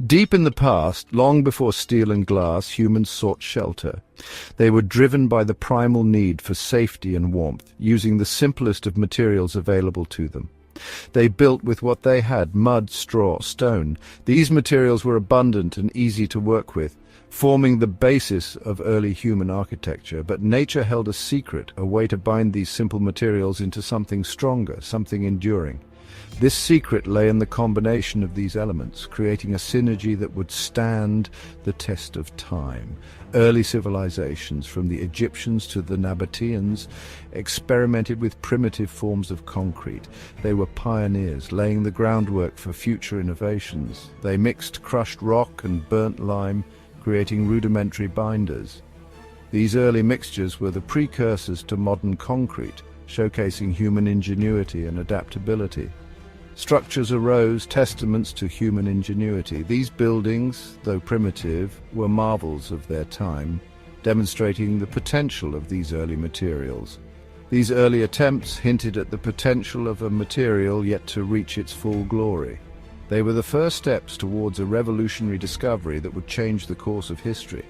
Deep in the past, long before steel and glass, humans sought shelter. They were driven by the primal need for safety and warmth, using the simplest of materials available to them. They built with what they had: mud, straw, stone. These materials were abundant and easy to work with, forming the basis of early human architecture. But nature held a secret, a way to bind these simple materials into something stronger, something enduring. This secret lay in the combination of these elements, creating a synergy that would stand the test of time. Early civilizations, from the Egyptians to the Nabateans, experimented with primitive forms of concrete. They were pioneers, laying the groundwork for future innovations. They mixed crushed rock and burnt lime, creating rudimentary binders. These early mixtures were the precursors to modern concrete, showcasing human ingenuity and adaptability. Structures arose, testaments to human ingenuity. These buildings, though primitive, were marvels of their time, demonstrating the potential of these early materials. These early attempts hinted at the potential of a material yet to reach its full glory. They were the first steps towards a revolutionary discovery that would change the course of history.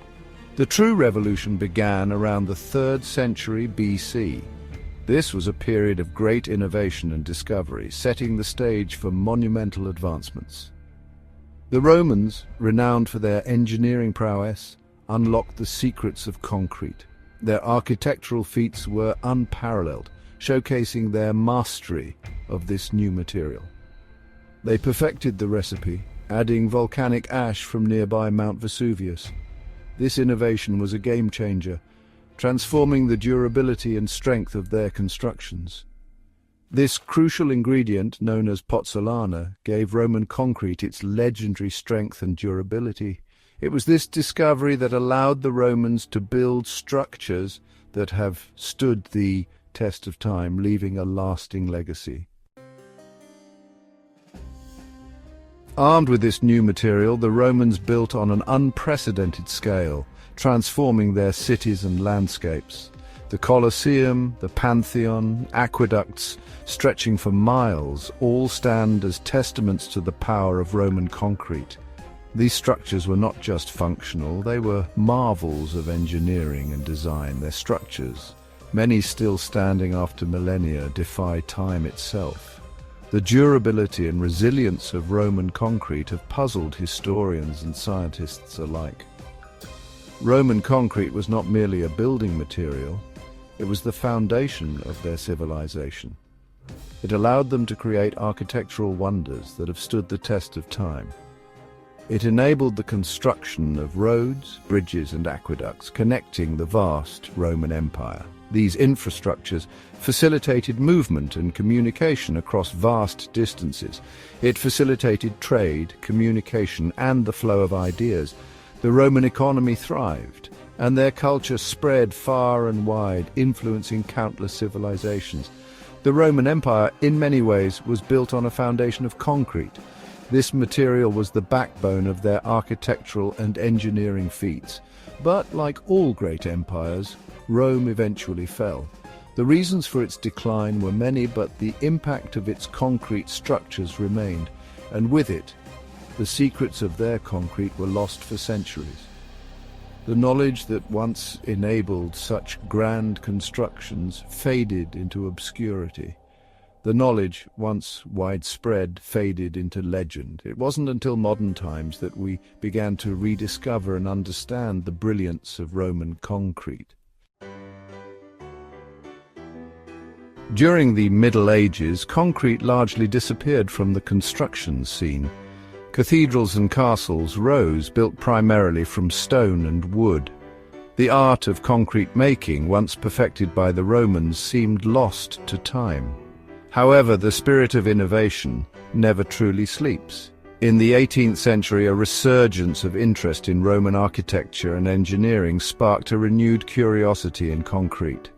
The true revolution began around the 3rd century BC. This was a period of great innovation and discovery, setting the stage for monumental advancements. The Romans, renowned for their engineering prowess, unlocked the secrets of concrete. Their architectural feats were unparalleled, showcasing their mastery of this new material. They perfected the recipe, adding volcanic ash from nearby Mount Vesuvius. This innovation was a game-changer, transforming the durability and strength of their constructions. This crucial ingredient, known as pozzolana, gave Roman concrete its legendary strength and durability. It was this discovery that allowed the Romans to build structures that have stood the test of time, leaving a lasting legacy. Armed with this new material, the Romans built on an unprecedented scale, transforming their cities and landscapes. The Colosseum, the Pantheon, aqueducts stretching for miles all stand as testaments to the power of Roman concrete. These structures were not just functional, they were marvels of engineering and design. Their structures, many still standing after millennia, defy time itself. The durability and resilience of Roman concrete have puzzled historians and scientists alike. Roman concrete was not merely a building material, it was the foundation of their civilization. It allowed them to create architectural wonders that have stood the test of time. It enabled the construction of roads, bridges and aqueducts connecting the vast Roman Empire. These infrastructures facilitated movement and communication across vast distances. It facilitated trade, communication and the flow of ideas. The Roman economy thrived, and their culture spread far and wide, influencing countless civilizations. The Roman Empire, in many ways, was built on a foundation of concrete. This material was the backbone of their architectural and engineering feats. But, like all great empires, Rome eventually fell. The reasons for its decline were many, but the impact of its concrete structures remained, and with it, the secrets of their concrete were lost for centuries. The knowledge that once enabled such grand constructions faded into obscurity. The knowledge, once widespread, faded into legend. It wasn't until modern times that we began to rediscover and understand the brilliance of Roman concrete. During the Middle Ages, concrete largely disappeared from the construction scene. Cathedrals and castles rose, built primarily from stone and wood. The art of concrete making, once perfected by the Romans, seemed lost to time. However, the spirit of innovation never truly sleeps. In the 18th century, a resurgence of interest in Roman architecture and engineering sparked a renewed curiosity in concrete.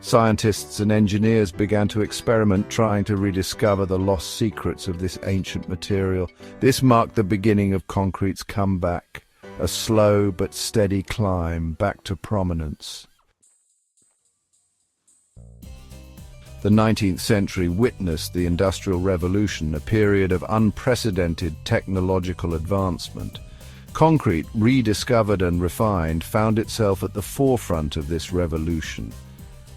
Scientists and engineers began to experiment, trying to rediscover the lost secrets of this ancient material. This marked the beginning of concrete's comeback, a slow but steady climb back to prominence. The 19th century witnessed the Industrial Revolution, a period of unprecedented technological advancement. Concrete, rediscovered and refined, found itself at the forefront of this revolution.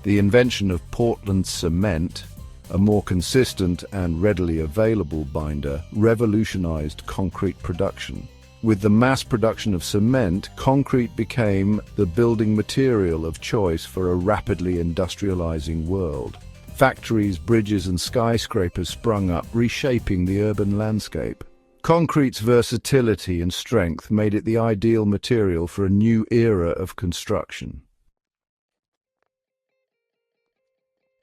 The invention of Portland cement, a more consistent and readily available binder, revolutionized concrete production. With the mass production of cement, concrete became the building material of choice for a rapidly industrializing world. Factories, bridges and skyscrapers sprung up, reshaping the urban landscape. Concrete's versatility and strength made it the ideal material for a new era of construction.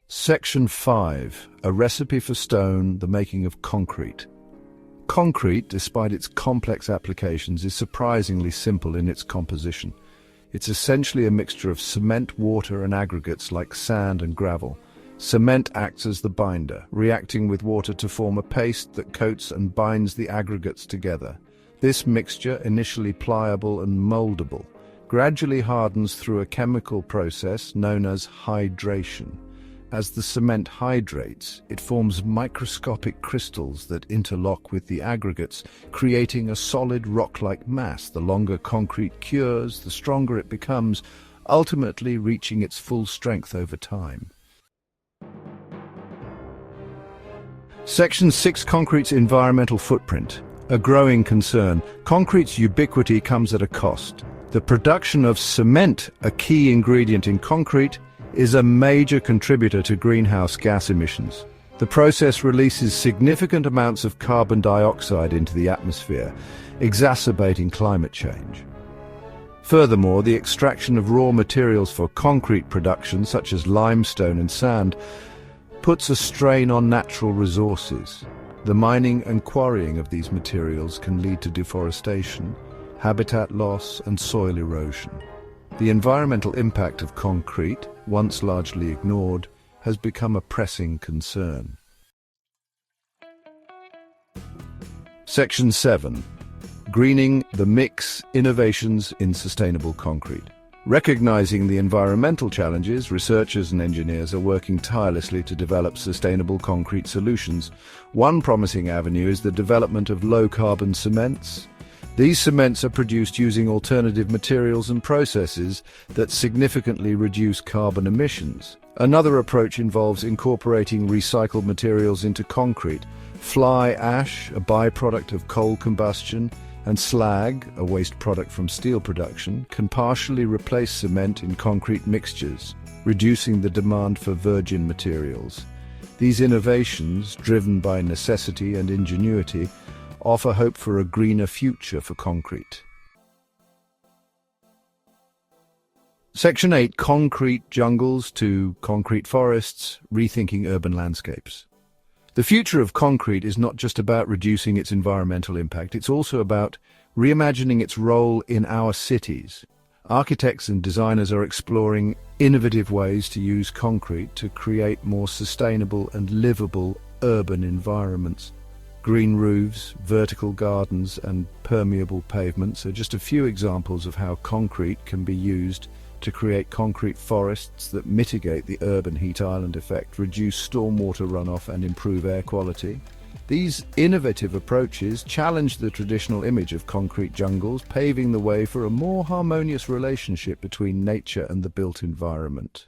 Section 5. A recipe for stone, the making of concrete. Concrete, despite its complex applications, is surprisingly simple in its composition. It's essentially a mixture of cement, water and aggregates like sand and gravel. Cement acts as the binder, reacting with water to form a paste that coats and binds the aggregates together. This mixture, initially pliable and moldable, gradually hardens through a chemical process known as hydration. As the cement hydrates, it forms microscopic crystals that interlock with the aggregates, creating a solid rock-like mass. The longer concrete cures, the stronger it becomes, ultimately reaching its full strength over time. Section 6. Concrete's environmental footprint. A growing concern. Concrete's ubiquity comes at a cost. The production of cement, a key ingredient in concrete, is a major contributor to greenhouse gas emissions. The process releases significant amounts of carbon dioxide into the atmosphere, exacerbating climate change. Furthermore, the extraction of raw materials for concrete production, such as limestone and sand, puts a strain on natural resources. The mining and quarrying of these materials can lead to deforestation, habitat loss, and soil erosion. The environmental impact of concrete, once largely ignored, has become a pressing concern. Section 7. Greening the mix, innovations in sustainable concrete. Recognizing the environmental challenges, researchers and engineers are working tirelessly to develop sustainable concrete solutions. One promising avenue is the development of low-carbon cements. These cements are produced using alternative materials and processes that significantly reduce carbon emissions. Another approach involves incorporating recycled materials into concrete. Fly ash, a byproduct of coal combustion, and slag, a waste product from steel production, can partially replace cement in concrete mixtures, reducing the demand for virgin materials. These innovations, driven by necessity and ingenuity, offer hope for a greener future for concrete. Section 8. Concrete jungles to concrete forests, rethinking urban landscapes. The future of concrete is not just about reducing its environmental impact, it's also about reimagining its role in our cities. Architects and designers are exploring innovative ways to use concrete to create more sustainable and livable urban environments. Green roofs, vertical gardens, and permeable pavements are just a few examples of how concrete can be used to create concrete forests that mitigate the urban heat island effect, reduce stormwater runoff, and improve air quality. These innovative approaches challenge the traditional image of concrete jungles, paving the way for a more harmonious relationship between nature and the built environment.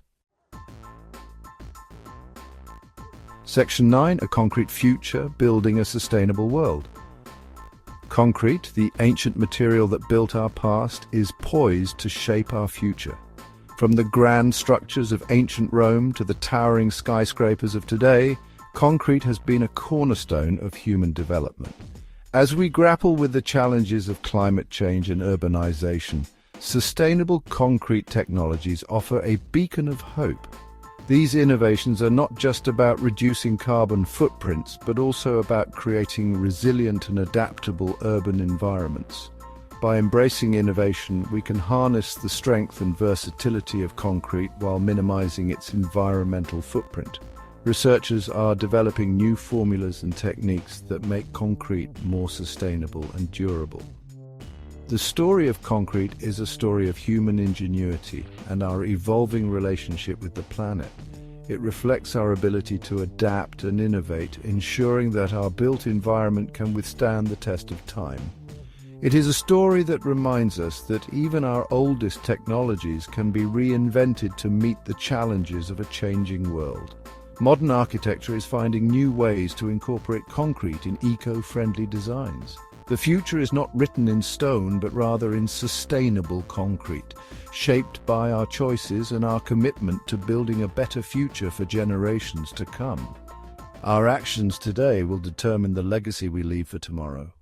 Section 9. A concrete future, building a sustainable world. Concrete, the ancient material that built our past, is poised to shape our future. From the grand structures of ancient Rome to the towering skyscrapers of today, concrete has been a cornerstone of human development. As we grapple with the challenges of climate change and urbanization, sustainable concrete technologies offer a beacon of hope. These innovations are not just about reducing carbon footprints, but also about creating resilient and adaptable urban environments. By embracing innovation, we can harness the strength and versatility of concrete while minimizing its environmental footprint. Researchers are developing new formulas and techniques that make concrete more sustainable and durable. The story of concrete is a story of human ingenuity and our evolving relationship with the planet. It reflects our ability to adapt and innovate, ensuring that our built environment can withstand the test of time. It is a story that reminds us that even our oldest technologies can be reinvented to meet the challenges of a changing world. Modern architecture is finding new ways to incorporate concrete in eco-friendly designs. The future is not written in stone, but rather in sustainable concrete, shaped by our choices and our commitment to building a better future for generations to come. Our actions today will determine the legacy we leave for tomorrow.